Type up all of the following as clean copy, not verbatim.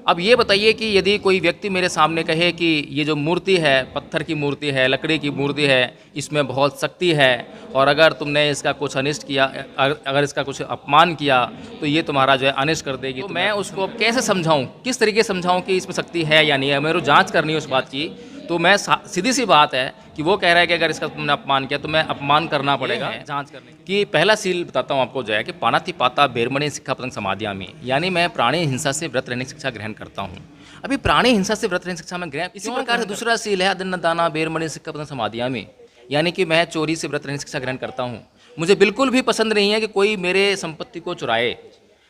अब ये बताइए कि यदि कोई व्यक्ति मेरे सामने कहे कि ये जो मूर्ति है, पत्थर की मूर्ति है, लकड़ी की मूर्ति है, इसमें बहुत शक्ति है और अगर तुमने इसका कुछ अनिष्ट किया, अगर इसका कुछ अपमान किया तो ये तुम्हारा जो है अनिष्ट कर देगी। तो मैं उसको अब कैसे समझाऊँ, किस तरीके से समझाऊँ कि इसमें शक्ति है या नहीं है? मेरे को जाँच करनी है उस बात की। तो मैं सीधी सी बात है कि वो कह रहा है कि अगर इसका तुमने अपमान किया तो मैं अपमान करना पड़ेगा जांच करने की। पहला सील बताता हूँ आपको जो है कि पानातिपाता बेरमणि सिक्खापदं समादियामि, यानी मैं प्राणी हिंसा से व्रत रहने की शिक्षा ग्रहण करता हूँ। अभी प्राणी हिंसा से व्रत रहने की शिक्षा में ग्रहण, इसी प्रकार से दूसरा सील है अदन्न दाना बेरमणि सिक्खापदं समादियामि, यानी कि मैं चोरी से व्रत रहने की शिक्षा ग्रहण करता हूँ। मुझे बिल्कुल भी पसंद नहीं है कि कोई मेरे संपत्ति को चुराए।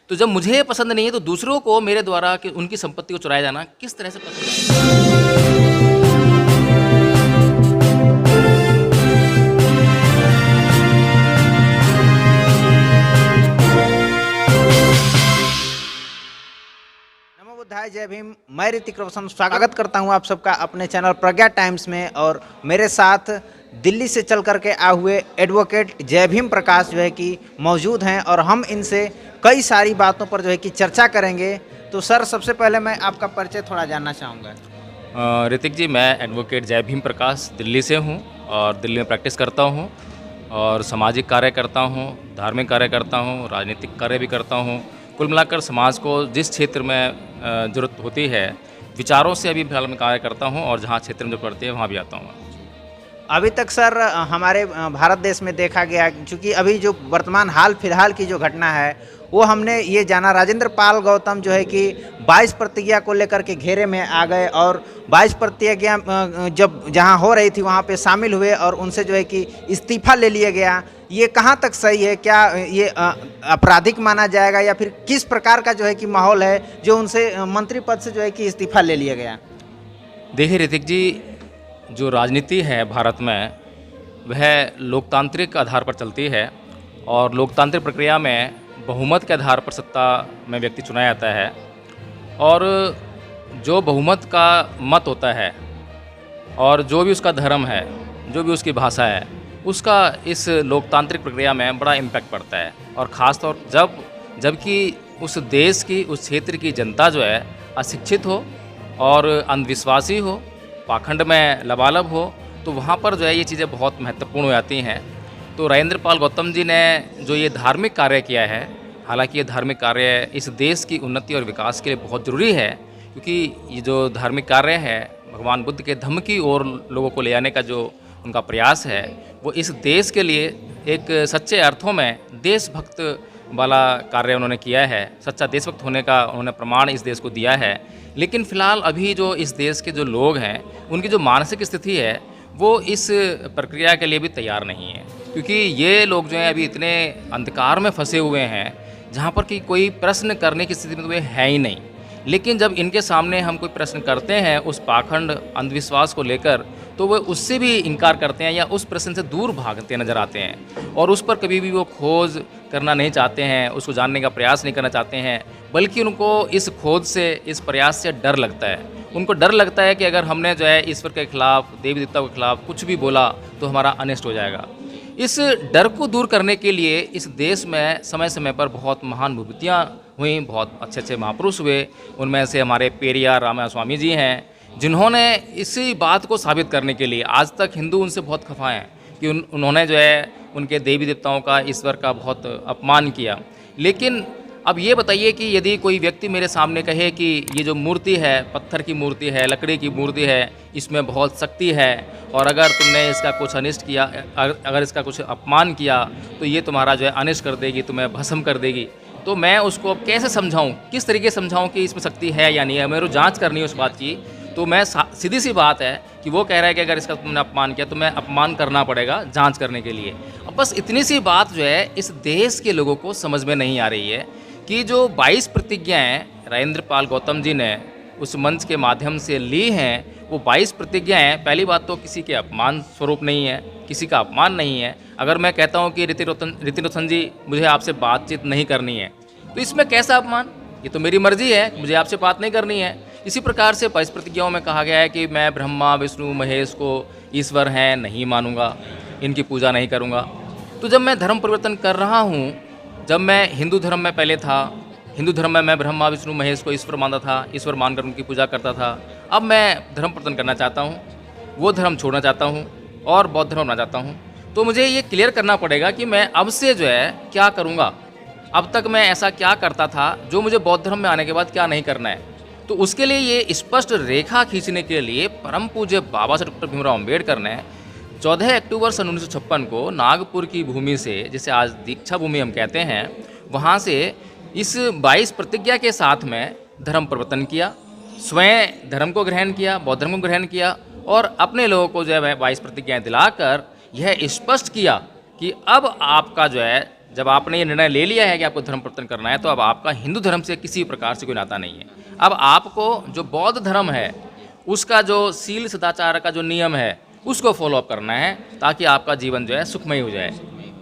तो जब मुझे पसंद नहीं है तो दूसरों को मेरे द्वारा कि उनकी संपत्ति को चुराया जाना किस तरह से पसंद है? नमो बुद्धाय, जय भीम। मैं ऋतिक रोशन स्वागत करता हूं आप सबका अपने चैनल प्रज्ञा टाइम्स में। और मेरे साथ दिल्ली से चल करके आए हुए एडवोकेट जय भीम प्रकाश जो है कि मौजूद हैं और हम इनसे कई सारी बातों पर जो है कि चर्चा करेंगे। तो सर, सबसे पहले मैं आपका परिचय थोड़ा जानना चाहूँगा। ऋतिक जी, मैं एडवोकेट जय भीम प्रकाश दिल्ली से हूँ और दिल्ली में प्रैक्टिस करता हूँ और सामाजिक कार्य करता हूँ, धार्मिक कार्य करता हूँ, राजनीतिक कार्य भी करता हूँ। कुल मिलाकर समाज को जिस क्षेत्र में ज़रूरत होती है, विचारों से अभी फिलहाल मैं कार्य करता हूँ और जहाँ क्षेत्र में जो पड़ती है वहाँ भी आता हूँ। अभी तक सर हमारे भारत देश में देखा गया, क्योंकि अभी जो वर्तमान हाल फिलहाल की जो घटना है वो हमने ये जाना, राजेंद्र पाल गौतम जो है कि 22 प्रतिज्ञा को लेकर के घेरे में आ गए और 22 प्रतिज्ञा जब जहां हो रही थी वहां पे शामिल हुए और उनसे जो है कि इस्तीफा ले लिया गया। ये कहां तक सही है? क्या ये आपराधिक माना जाएगा या फिर किस प्रकार का जो है कि माहौल है जो उनसे मंत्री पद से जो है कि इस्तीफा ले लिया गया? देखिए ऋतिक जी, जो राजनीति है भारत में वह लोकतांत्रिक आधार पर चलती है और लोकतांत्रिक प्रक्रिया में बहुमत के आधार पर सत्ता में व्यक्ति चुना जाता है और जो बहुमत का मत होता है और जो भी उसका धर्म है, जो भी उसकी भाषा है, उसका इस लोकतांत्रिक प्रक्रिया में बड़ा इम्पैक्ट पड़ता है। और ख़ास तौर जबकि उस देश की, उस क्षेत्र की जनता जो है अशिक्षित हो और अंधविश्वासी हो, पाखंड में लबालब हो, तो वहाँ पर जो है ये चीज़ें बहुत महत्वपूर्ण हो जाती हैं। तो राजेंद्र पाल गौतम जी ने जो ये धार्मिक कार्य किया है, हालांकि ये धार्मिक कार्य इस देश की उन्नति और विकास के लिए बहुत ज़रूरी है, क्योंकि ये जो धार्मिक कार्य है भगवान बुद्ध के धम्म की ओर लोगों को ले जाने का जो उनका प्रयास है, वो इस देश के लिए एक सच्चे अर्थों में देशभक्त वाला कार्य उन्होंने किया है। सच्चा देशभक्त होने का उन्होंने प्रमाण इस देश को दिया है। लेकिन फ़िलहाल अभी जो इस देश के जो लोग हैं उनकी जो मानसिक स्थिति है वो इस प्रक्रिया के लिए भी तैयार नहीं है, क्योंकि ये लोग जो हैं अभी इतने अंधकार में फंसे हुए हैं जहाँ पर कि कोई प्रश्न करने की स्थिति में तो वे है ही नहीं। लेकिन जब इनके सामने हम कोई प्रश्न करते हैं उस पाखंड अंधविश्वास को लेकर, तो वो उससे भी इनकार करते हैं या उस प्रश्न से दूर भागते नज़र आते हैं और उस पर कभी भी वो खोज करना नहीं चाहते हैं, उसको जानने का प्रयास नहीं करना चाहते हैं, बल्कि उनको इस खोज से, इस प्रयास से डर लगता है। उनको डर लगता है कि अगर हमने जो है ईश्वर के खिलाफ, देवी देवताओं के खिलाफ कुछ भी बोला तो हमारा अनिष्ट हो जाएगा। इस डर को दूर करने के लिए इस देश में समय समय पर बहुत महान विभूतियाँ हुई, बहुत अच्छे अच्छे महापुरुष हुए। उनमें से हमारे पेरियार रामा स्वामी जी हैं, जिन्होंने इसी बात को साबित करने के लिए आज तक हिंदू उनसे बहुत खफा हैं कि उन्होंने जो है उनके देवी देवताओं का, ईश्वर का बहुत अपमान किया। लेकिन अब ये बताइए कि यदि कोई व्यक्ति मेरे सामने कहे कि ये जो मूर्ति है, पत्थर की मूर्ति है, लकड़ी की मूर्ति है, इसमें बहुत शक्ति है और अगर तुमने इसका कुछ अनिष्ट किया, अगर इसका कुछ अपमान किया तो ये तुम्हारा जो है अनिष्ट कर देगी, तुम्हें भस्म कर देगी, तो मैं उसको अब कैसे समझाऊँ, किस तरीके से समझाऊँ कि इसमें शक्ति है या नहीं है? मेरे को जाँच करनी है उस बात की। तो मैं सीधी सी बात है कि वो कह रहा है कि अगर इसका तुमने अपमान किया तो मैं अपमान करना पड़ेगा जांच करने के लिए। अब बस इतनी सी बात जो है इस देश के लोगों को समझ में नहीं आ रही है कि जो 22 प्रतिज्ञाएँ राजेंद्र पाल गौतम जी ने उस मंच के माध्यम से ली हैं, वो 22 प्रतिज्ञाएँ पहली बात तो किसी के अपमान स्वरूप नहीं है, किसी का अपमान नहीं है। अगर मैं कहता हूँ कि ऋतिक रोशन जी मुझे आपसे बातचीत नहीं करनी है, तो इसमें कैसा अपमान? ये तो मेरी मर्जी है, मुझे आपसे बात नहीं करनी है। इसी प्रकार से 22 प्रतिज्ञाओं में कहा गया है कि मैं ब्रह्मा विष्णु महेश को ईश्वर हैं नहीं मानूंगा, इनकी पूजा नहीं करूंगा। तो जब मैं धर्म परिवर्तन कर रहा हूं, जब मैं हिंदू धर्म में पहले था हिंदू धर्म में मैं ब्रह्मा विष्णु महेश को ईश्वर मानता था, ईश्वर मानकर उनकी पूजा करता था। अब मैं धर्म परिवर्तन करना चाहता हूँ, वो धर्म छोड़ना चाहता हूँ और बौद्ध धर्म अपनाना चाहता हूँ। तो मुझे ये क्लियर करना पड़ेगा कि मैं अब से जो है क्या करूँगा। अब तक मैं ऐसा क्या करता था जो मुझे बौद्ध धर्म में आने के बाद क्या नहीं करना है। तो उसके लिए ये स्पष्ट रेखा खींचने के लिए परम पूज्य बाबा साहब डॉक्टर भीमराव अम्बेडकर ने 14 अक्टूबर सन 1956 को नागपुर की भूमि से, जिसे आज दीक्षा भूमि हम कहते हैं, वहाँ से इस 22 प्रतिज्ञा के साथ में धर्म परिवर्तन किया। स्वयं धर्म को ग्रहण किया, बौद्ध धर्म को ग्रहण किया और अपने लोगों को जो है 22 प्रतिज्ञाएँ दिलाकर यह स्पष्ट किया कि अब आपका जो है, जब आपने ये निर्णय ले लिया है कि आपको धर्म परिवर्तन करना है, तो अब आपका हिंदू धर्म से किसी प्रकार से कोई नाता नहीं है। अब आपको जो बौद्ध धर्म है उसका जो शील सदाचार का जो नियम है उसको फॉलो अप करना है, ताकि आपका जीवन जो है सुखमय हो जाए।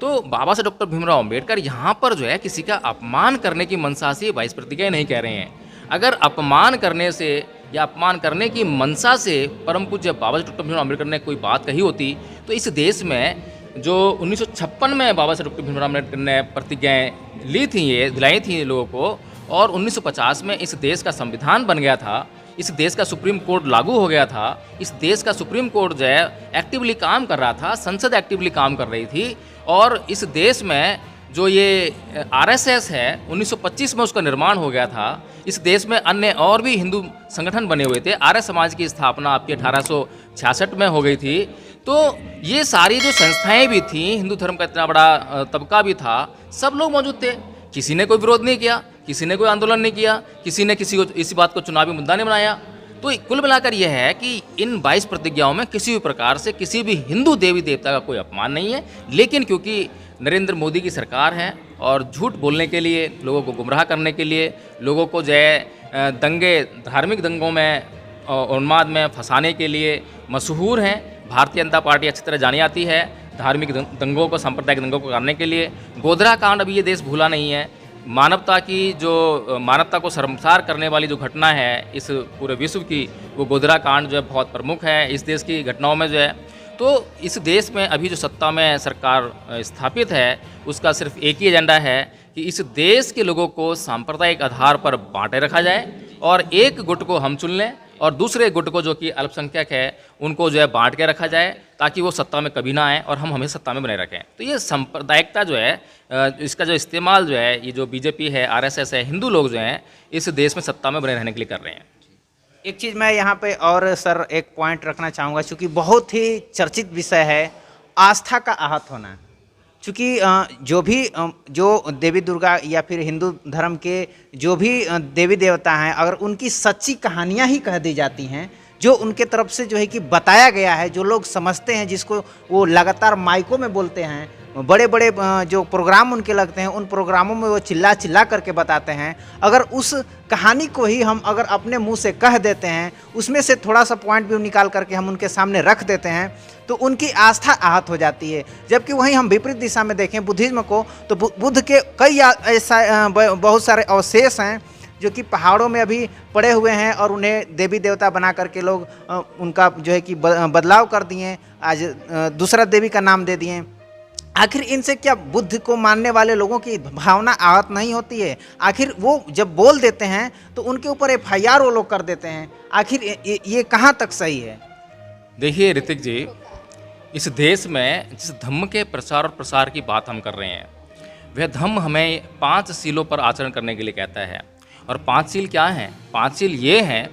तो बाबा साहब डॉक्टर भीमराव अम्बेडकर यहाँ पर जो है किसी का अपमान करने की मंशा से 22 प्रतिज्ञाएं नहीं कह रहे हैं। अगर अपमान करने से या अपमान करने की मंशा से परम पूज्य बाबा साहब डॉक्टर भीमराव अम्बेडकर ने कोई बात कही होती, तो इस देश में जो 1956 में बाबा साहब डॉक्टर भीमराव अम्बेडकर ने प्रतिज्ञाएँ ली थी, ये दिलाई थी लोगों को, और 1950 में इस देश का संविधान बन गया था, इस देश का सुप्रीम कोर्ट लागू हो गया था, इस देश का सुप्रीम कोर्ट जो है एक्टिवली काम कर रहा था, संसद एक्टिवली काम कर रही थी, और इस देश में जो ये आरएसएस है 1925 में उसका निर्माण हो गया था। इस देश में अन्य और भी हिंदू संगठन बने हुए थे। आर्य समाज की स्थापना आपकी 1866 में हो गई थी। तो ये सारी जो संस्थाएं भी थी, हिंदू धर्म का इतना बड़ा तबका भी था, सब लोग मौजूद थे। किसी ने कोई विरोध नहीं किया, किसी ने कोई आंदोलन नहीं किया, किसी ने किसी को इसी बात को चुनावी मुद्दा नहीं बनाया। तो कुल मिलाकर यह है कि इन 22 प्रतिज्ञाओं में किसी भी प्रकार से किसी भी हिंदू देवी देवता का कोई अपमान नहीं है। लेकिन क्योंकि नरेंद्र मोदी की सरकार है और झूठ बोलने के लिए, लोगों को गुमराह करने के लिए, लोगों को जो है दंगे, धार्मिक दंगों में, उन्माद में फंसाने के लिए मशहूर हैं। भारतीय जनता पार्टी अच्छी तरह जानी जाती है धार्मिक दंगों को, सांप्रदायिक दंगों को करने के लिए। गोधरा कांड अभी ये देश भूला नहीं है। मानवता की जो, मानवता को शर्मसार करने वाली जो घटना है इस पूरे विश्व की, वो गोधरा कांड जो है बहुत प्रमुख है इस देश की घटनाओं में जो है। तो इस देश में अभी जो सत्ता में सरकार स्थापित है उसका सिर्फ एक ही एजेंडा है कि इस देश के लोगों को सांप्रदायिक आधार पर बांटे रखा जाए और एक गुट को हम चुन लें और दूसरे गुट को, जो कि अल्पसंख्यक है, उनको जो है बांट के रखा जाए ताकि वो सत्ता में कभी ना आए और हम हमें सत्ता में बने रखें। तो ये सांप्रदायिकता जो है, इसका जो इस्तेमाल जो है, ये जो बीजेपी है, आरएसएस है, हिंदू लोग जो हैं इस देश में सत्ता में बने रहने के लिए कर रहे हैं। एक चीज़ मैं यहाँ पे और सर एक पॉइंट रखना चाहूँगा, चूँकि बहुत ही चर्चित विषय है आस्था का आहत होना। चूँकि जो देवी दुर्गा या फिर हिंदू धर्म के जो भी देवी देवता हैं, अगर उनकी सच्ची कहानियाँ ही कह दी जाती हैं, जो उनके तरफ से जो है कि बताया गया है, जो लोग समझते हैं, जिसको वो लगातार माइकों में बोलते हैं, बड़े बड़े जो प्रोग्राम उनके लगते हैं, उन प्रोग्रामों में वो चिल्ला चिल्ला करके बताते हैं, अगर उस कहानी को ही हम अगर अपने मुंह से कह देते हैं, उसमें से थोड़ा सा पॉइंट भी निकाल करके हम उनके सामने रख देते हैं, तो उनकी आस्था आहत हो जाती है। जबकि वहीं हम विपरीत दिशा में देखें बुद्धिज्म को, तो बुद्ध के कई ऐसा बहुत सारे अवशेष हैं जो कि पहाड़ों में अभी पड़े हुए हैं और उन्हें देवी देवता बना करके लोग उनका जो है कि बदलाव कर दिए, आज दूसरा देवी का नाम दे दिए। आखिर इनसे क्या बुद्ध को मानने वाले लोगों की भावना आहत नहीं होती है? आखिर वो जब बोल देते हैं तो उनके ऊपर एफआईआर वो लोग कर देते हैं। आखिर ये कहाँ तक सही है? देखिए ऋतिक जी, इस देश में जिस धम्म के प्रचार और प्रसार की बात हम कर रहे हैं, वह धम्म हमें 5 सीलों पर आचरण करने के लिए कहता है। और 5 सील क्या हैं? 5 सील ये हैं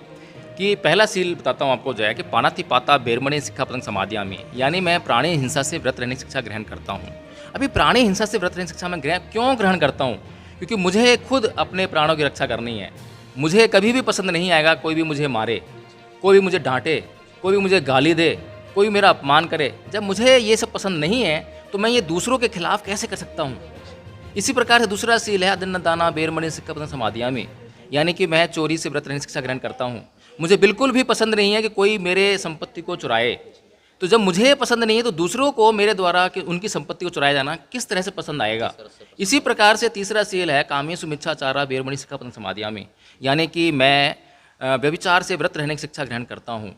कि पहला सील बताता हूँ आपको, जो है कि पानातिपाता बेरमणि सिक्खापदं समादियामि, यानी मैं प्राणी हिंसा से व्रत रहने की शिक्षा ग्रहण करता हूँ। अभी प्राणी हिंसा से व्रत रहने की शिक्षा मैं क्यों ग्रहण करता हूँ? क्योंकि मुझे खुद अपने प्राणों की रक्षा करनी है। मुझे कभी भी पसंद नहीं आएगा कोई भी मुझे मारे, कोई भी मुझे डांटे, कोई भी मुझे गाली दे, कोई मेरा अपमान करे। जब मुझे ये सब पसंद नहीं है तो मैं ये दूसरों के खिलाफ कैसे कर सकता हूँ? इसी प्रकार से दूसरा सील है अदन्न दाना बेरमणि सिक्खापदं समादियामि, यानी कि मैं चोरी से व्रत रहने की शिक्षा ग्रहण करता हूँ। मुझे बिल्कुल भी पसंद नहीं है कि कोई मेरे संपत्ति को चुराए। तो जब मुझे पसंद नहीं है तो दूसरों को मेरे द्वारा कि उनकी संपत्ति को चुराया जाना किस तरह से पसंद आएगा? इसी प्रकार से तीसरा सील है कामेषु मिच्छाचारा बेरमणि सिक्खापदं समादियामि, यानी कि मैं व्यभिचार से व्रत रहने की शिक्षा ग्रहण करता हूँ।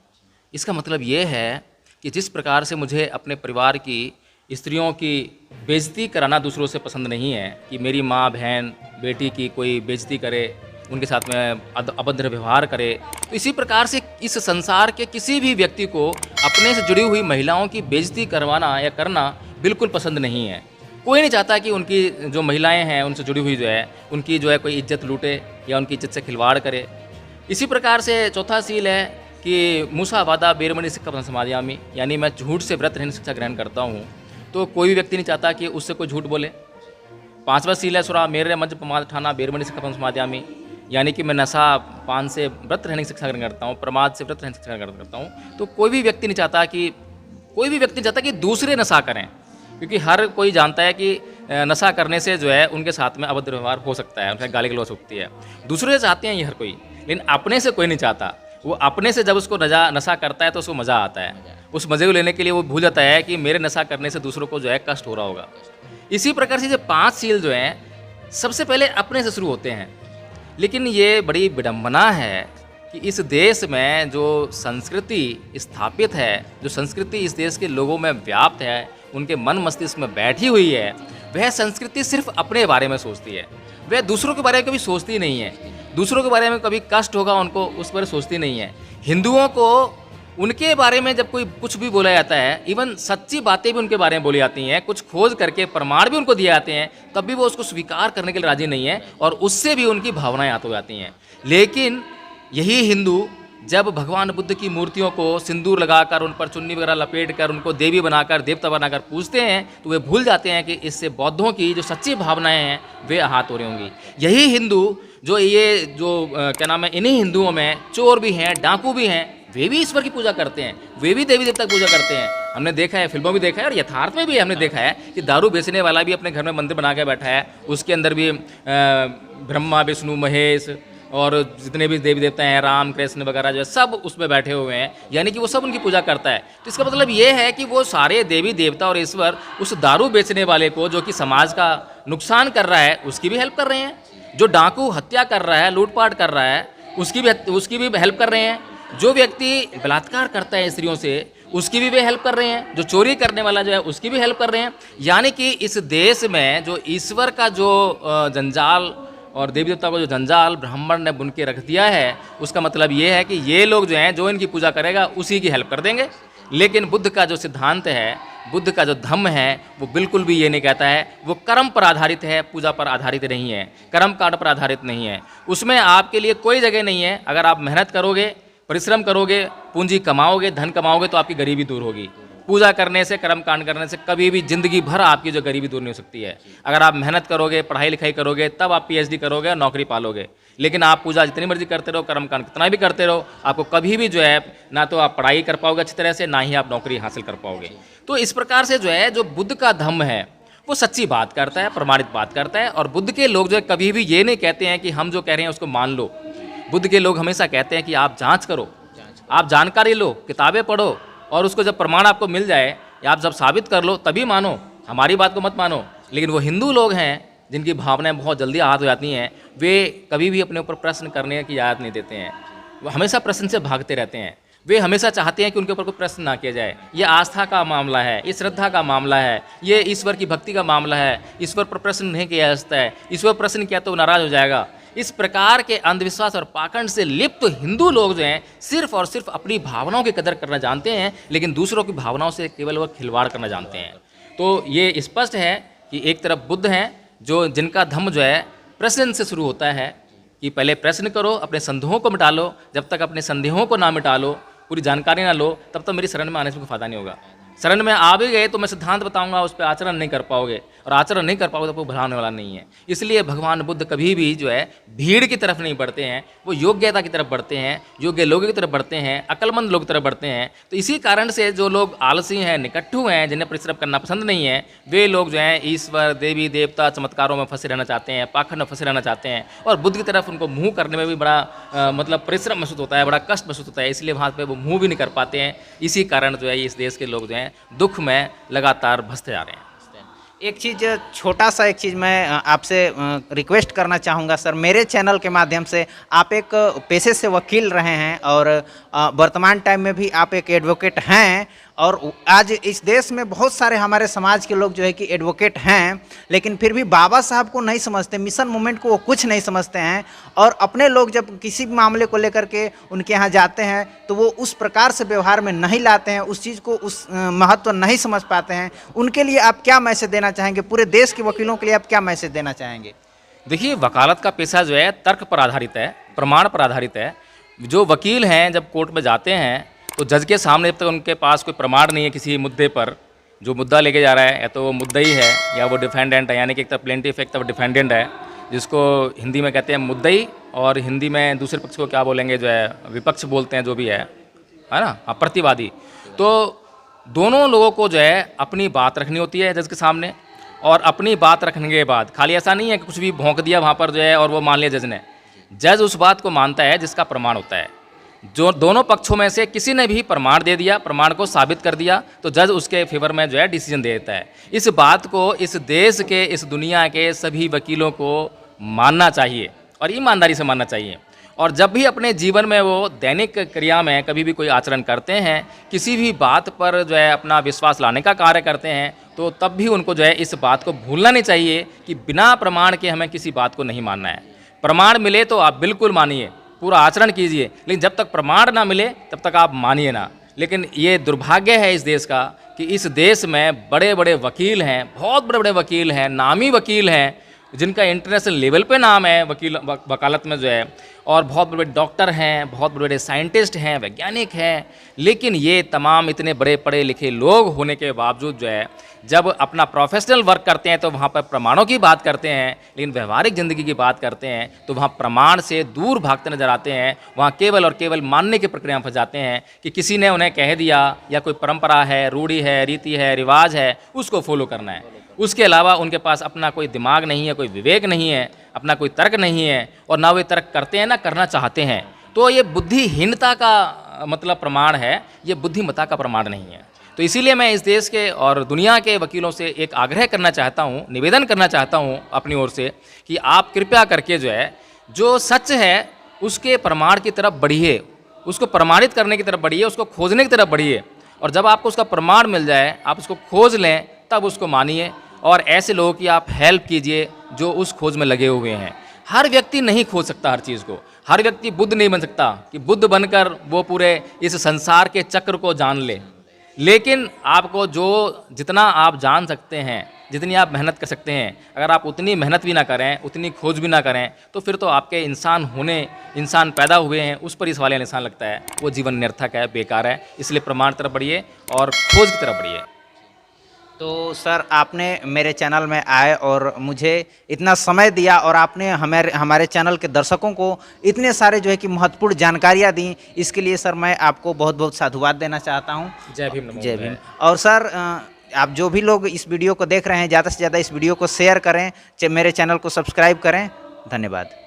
इसका मतलब ये है कि जिस प्रकार से मुझे अपने परिवार की स्त्रियों की बेइज्जती कराना दूसरों से पसंद नहीं है कि मेरी माँ, बहन, बेटी की कोई बेइज्जती करे, उनके साथ में अभद्र व्यवहार करे। तो इसी प्रकार से इस संसार के किसी भी व्यक्ति को अपने से जुड़ी हुई महिलाओं की बेइज्जती करवाना या करना बिल्कुल पसंद नहीं है। कोई नहीं चाहता कि उनकी जो महिलाएं हैं उनसे जुड़ी हुई जो है उनकी जो है कोई इज्जत लूटे या उनकी इज्जत से खिलवाड़ करे। इसी प्रकार से चौथा सील है कि मूसा वादा बेरमणि सिक्खा समादयामि, यानी मैं झूठ से व्रत रहने शिक्षा ग्रहण करता हूँ। तो कोई भी व्यक्ति नहीं चाहता कि उससे कोई झूठ बोले। पांचवा सील है सुरा मेरे मज प्रमाद ठाना बेरमणि सिक्खा समादयामि, यानी कि मैं नशा पान से व्रत रहने की शिक्षा ग्रहण करता हूँ, प्रमाद से व्रत रहने की शिक्षा ग्रहण करता हूँ। तो कोई भी व्यक्ति नहीं चाहता कि दूसरे नशा करें, क्योंकि हर कोई जानता है कि नशा करने से जो है उनके साथ में अभद्र व्यवहार हो सकता है, उनसे गाली गलौज सकती है। दूसरे चाहते हैं ये हर कोई, लेकिन अपने से कोई नहीं चाहता। वो अपने से जब उसको नशा करता है तो उसको मज़ा आता है। उस मज़े को लेने के लिए वो भूल जाता है कि मेरे नशा करने से दूसरों को जो है कष्ट हो रहा होगा। इसी प्रकार से ये 5 सील जो हैं सबसे पहले अपने से शुरू होते हैं। लेकिन ये बड़ी विडंबना है कि इस देश में जो संस्कृति स्थापित है, जो संस्कृति इस देश के लोगों में व्याप्त है, उनके मन मस्तिष्क में बैठी हुई है, वह संस्कृति सिर्फ अपने बारे में सोचती है। वह दूसरों के बारे में कभी सोचती नहीं है। दूसरों के बारे में कभी कष्ट होगा उनको उस पर सोचती नहीं है। हिंदुओं को उनके बारे में जब कोई कुछ भी बोला जाता है, इवन सच्ची बातें भी उनके बारे में बोली जाती हैं, कुछ खोज करके प्रमाण भी उनको दिए जाते हैं, तब भी वो उसको स्वीकार करने के लिए राजी नहीं है और उससे भी उनकी भावनाएं आती हो जाती हैं। लेकिन यही हिंदू जब भगवान बुद्ध की मूर्तियों को सिंदूर लगाकर उन पर चुन्नी वगैरह लपेट कर उनको देवी बनाकर देवता बनाकर पूजते हैं, तो वे भूल जाते हैं कि इससे बौद्धों की जो सच्ची भावनाएं हैं वे आहत हो रही होंगी। यही हिंदू जो क्या नाम है, इन्हीं हिंदुओं में चोर भी हैं, डाकू भी हैं, वे भी ईश्वर की पूजा करते हैं, वे भी देवी देवता की पूजा करते हैं। हमने देखा है, फिल्मों में देखा है और यथार्थ में भी हमने देखा है कि दारू बेचने वाला भी अपने घर में मंदिर बना के बैठा है, उसके अंदर भी ब्रह्मा, विष्णु, महेश और जितने भी देवी देवता हैं, राम, कृष्ण वगैरह जो है सब उसमें बैठे हुए हैं, यानी कि वो सब उनकी पूजा करता है। तो इसका मतलब ये है कि वो सारे देवी देवता और ईश्वर उस दारू बेचने वाले को, जो कि समाज का नुकसान कर रहा है, उसकी भी हेल्प कर रहे हैं। जो डाकू हत्या कर रहा है, लूटपाट कर रहा है, उसकी भी हेल्प कर रहे हैं। जो व्यक्ति बलात्कार करता है स्त्रियों से, उसकी भी वे हेल्प कर रहे हैं। जो चोरी करने वाला जो है उसकी भी हेल्प कर रहे हैं। यानी कि इस देश में जो ईश्वर का जो जंजाल और देवी देवता को जो जंजाल ब्राह्मण ने बुन के रख दिया है, उसका मतलब ये है कि ये लोग जो हैं, जो इनकी पूजा करेगा उसी की हेल्प कर देंगे। लेकिन बुद्ध का जो सिद्धांत है, बुद्ध का जो धम्म है, वो बिल्कुल भी ये नहीं कहता है। वो कर्म पर आधारित है, पूजा पर आधारित नहीं है, कर्म कांड पर आधारित नहीं है। उसमें आपके लिए कोई जगह नहीं है। अगर आप मेहनत करोगे, परिश्रम करोगे, पूंजी कमाओगे, धन कमाओगे, तो आपकी गरीबी दूर होगी। पूजा करने से, कर्म कांड करने से कभी भी जिंदगी भर आपकी जो गरीबी दूर नहीं हो सकती है। अगर आप मेहनत करोगे, पढ़ाई लिखाई करोगे, तब आप PhD करोगे और नौकरी पालोगे। लेकिन आप पूजा जितनी मर्जी करते रहो, कर्म कांड कितना भी करते रहो, आपको कभी भी जो है ना तो आप पढ़ाई कर पाओगे अच्छी तरह से, ना ही आप नौकरी हासिल कर पाओगे। तो इस प्रकार से जो है, जो बुद्ध का धम्म है वो सच्ची बात करता है, प्रमाणित बात करता है। और बुद्ध के लोग जो है कभी भी ये नहीं कहते हैं कि हम जो कह रहे हैं उसको मान लो। बुद्ध के लोग हमेशा कहते हैं कि आप जाँच करो, आप जानकारी लो, किताबें पढ़ो, और उसको जब प्रमाण आपको मिल जाए या आप जब साबित कर लो तभी मानो, हमारी बात को मत मानो। लेकिन वो हिंदू लोग हैं जिनकी भावनाएं बहुत जल्दी आहत हो जाती हैं, वे कभी भी अपने ऊपर प्रश्न करने की इजाज़त नहीं देते हैं। वो हमेशा प्रश्न से भागते रहते हैं। वे हमेशा चाहते हैं कि उनके ऊपर कोई प्रश्न ना किया जाए। ये आस्था का मामला है, ये श्रद्धा का मामला है, ये ईश्वर की भक्ति का मामला है। ईश्वर पर प्रश्न नहीं किया जा सकता है। ईश्वर प्रश्न किया तो नाराज हो जाएगा। इस प्रकार के अंधविश्वास और पाखंड से लिप्त हिंदू लोग जो हैं, सिर्फ और सिर्फ अपनी भावनाओं की कदर करना जानते हैं, लेकिन दूसरों की भावनाओं से केवल वह खिलवाड़ करना जानते हैं। तो ये स्पष्ट है कि एक तरफ बुद्ध हैं, जिनका धम्म जो है प्रश्न से शुरू होता है कि पहले प्रश्न करो, अपने संदेहों को मिटा लो। जब तक अपने संदेहों को ना मिटा लो, पूरी जानकारी ना लो, तब तक मेरी शरण में आने से कोई फायदा नहीं होगा। शरण में आ भी गए तो मैं सिद्धांत बताऊंगा, उस पर आचरण नहीं कर पाओगे, और आचरण नहीं कर पाओगे तो वो भलाने वाला नहीं है। इसलिए भगवान बुद्ध कभी भी जो है भीड़ की तरफ नहीं बढ़ते हैं, वो योग्यता की तरफ बढ़ते हैं, योग्य लोगों की तरफ बढ़ते हैं, अक्लमंद लोग की तरफ बढ़ते हैं। तो इसी कारण से जो लोग आलसी हैं, निकट्ठू हैं, जिन्हें परिश्रम करना पसंद नहीं है, वे लोग जो हैं ईश्वर, देवी देवता, चमत्कारों में फंसे रहना चाहते हैं, पाखंड में फंसे रहना चाहते हैं। और बुद्ध की तरफ उनको मुँह करने में भी बड़ा मतलब परिश्रम महसूस होता है, बड़ा कष्ट महसूस होता है। इसलिए वहाँ पर वो मुँह भी नहीं कर पाते हैं। इसी कारण जो है इस देश के लोग जो हैं दुख में लगातार भसते जा रहे हैं। एक चीज़ मैं आपसे रिक्वेस्ट करना चाहूँगा सर। मेरे चैनल के माध्यम से आप एक पेशे से वकील रहे हैं और वर्तमान टाइम में भी आप एक एडवोकेट हैं, और आज इस देश में बहुत सारे हमारे समाज के लोग जो है कि एडवोकेट हैं, लेकिन फिर भी बाबा साहब को नहीं समझते, मिशन मूवमेंट को वो कुछ नहीं समझते हैं। और अपने लोग जब किसी भी मामले को लेकर के उनके यहाँ जाते हैं तो वो उस प्रकार से व्यवहार में नहीं लाते हैं, उस चीज़ को उस महत्व नहीं समझ पाते हैं। उनके लिए आप क्या मैसेज देना चाहेंगे? पूरे देश के वकीलों के लिए आप क्या मैसेज देना चाहेंगे? देखिए, वकालत का पेशा जो है तर्क पर आधारित है, प्रमाण पर आधारित है। जो वकील हैं जब कोर्ट में जाते हैं तो जज के सामने जब तक उनके पास कोई प्रमाण नहीं है किसी मुद्दे पर, जो मुद्दा लेके जा रहा है या तो वो मुद्दई है या वो डिफेंडेंट है, यानी कि एक तरफ प्लेंटिफ एक तरफ डिफेंडेंट है, जिसको हिंदी में कहते हैं मुद्दई और हिंदी में दूसरे पक्ष को क्या बोलेंगे, जो है विपक्ष बोलते हैं, जो भी है ना, हाँ, प्रतिवादी। तो दोनों लोगों को जो है अपनी बात रखनी होती है जज के सामने, और अपनी बात रखने के बाद खाली ऐसा नहीं है कि कुछ भी भौंक दिया वहाँ पर जो है और वो मान लिया जज ने। जज उस बात को मानता है जिसका प्रमाण होता है। जो दोनों पक्षों में से किसी ने भी प्रमाण दे दिया, प्रमाण को साबित कर दिया, तो जज उसके फेवर में जो है डिसीजन दे देता है। इस बात को इस देश के, इस दुनिया के सभी वकीलों को मानना चाहिए और ईमानदारी से मानना चाहिए। और जब भी अपने जीवन में वो दैनिक क्रिया में कभी भी कोई आचरण करते हैं, किसी भी बात पर जो है अपना विश्वास लाने का कार्य करते हैं, तो तब भी उनको जो है इस बात को भूलना नहीं चाहिए कि बिना प्रमाण के हमें किसी बात को नहीं मानना है। प्रमाण मिले तो आप बिल्कुल मानिए, पूरा आचरण कीजिए, लेकिन जब तक प्रमाण ना मिले तब तक आप मानिए ना। लेकिन ये दुर्भाग्य है इस देश का कि इस देश में बड़े बड़े वकील हैं, बहुत बड़े बड़े वकील हैं, नामी वकील हैं, जिनका इंटरनेशनल लेवल पे नाम है वकालत में जो है, और बहुत बड़े बड़े डॉक्टर हैं, बहुत बड़े बड़े साइंटिस्ट हैं, वैज्ञानिक हैं। लेकिन ये तमाम इतने बड़े पढ़े लिखे लोग होने के बावजूद जो है जब अपना प्रोफेशनल वर्क करते हैं तो वहाँ पर प्रमाणों की बात करते हैं, लेकिन व्यवहारिक ज़िंदगी की बात करते हैं तो वहाँ प्रमाण से दूर भागते नजर आते हैं। वहाँ केवल और केवल मानने की प्रक्रिया में फंस जाते हैं कि किसी ने उन्हें कह दिया, या कोई परंपरा है, रूढ़ी है, रीति है, रिवाज है, उसको फॉलो करना है। उसके अलावा उनके पास अपना कोई दिमाग नहीं है, कोई विवेक नहीं है, अपना कोई तर्क नहीं है, और ना वे तर्क करते हैं ना करना चाहते हैं। तो ये बुद्धिहीनता का मतलब प्रमाण है, ये बुद्धिमत्ता का प्रमाण नहीं है। तो इसीलिए मैं इस देश के और दुनिया के वकीलों से एक आग्रह करना चाहता हूँ, निवेदन करना चाहता हूँ अपनी ओर से कि आप कृपया करके जो है जो सच है उसके प्रमाण की तरफ बढ़िए, उसको प्रमाणित करने की तरफ बढ़िए, उसको खोजने की तरफ बढ़िए। और जब आपको उसका प्रमाण मिल जाए, आप उसको खोज लें, तब उसको मानिए और ऐसे लोगों की आप हेल्प कीजिए जो उस खोज में लगे हुए हैं। हर व्यक्ति नहीं खोज सकता हर चीज़ को, हर व्यक्ति बुद्ध नहीं बन सकता कि बुद्ध बनकर वो पूरे इस संसार के चक्र को जान ले। लेकिन आपको जो जितना आप जान सकते हैं, जितनी आप मेहनत कर सकते हैं, अगर आप उतनी मेहनत भी ना करें, उतनी खोज भी ना करें, तो फिर तो आपके इंसान पैदा हुए हैं उस पर ही सवालिया निशान लगता है, वो जीवन निरर्थक है, बेकार है। इसलिए प्रमाण तरफ बढ़िए और खोज की तरफ बढ़िए। तो सर, आपने मेरे चैनल में आए और मुझे इतना समय दिया और आपने हमारे चैनल के दर्शकों को इतने सारे जो है कि महत्वपूर्ण जानकारियाँ दी, इसके लिए सर मैं आपको बहुत बहुत साधुवाद देना चाहता हूँ। जय भीम। जय भीम। और सर, आप जो भी लोग इस वीडियो को देख रहे हैं, ज़्यादा से ज़्यादा इस वीडियो को शेयर करें, मेरे चैनल को सब्सक्राइब करें। धन्यवाद।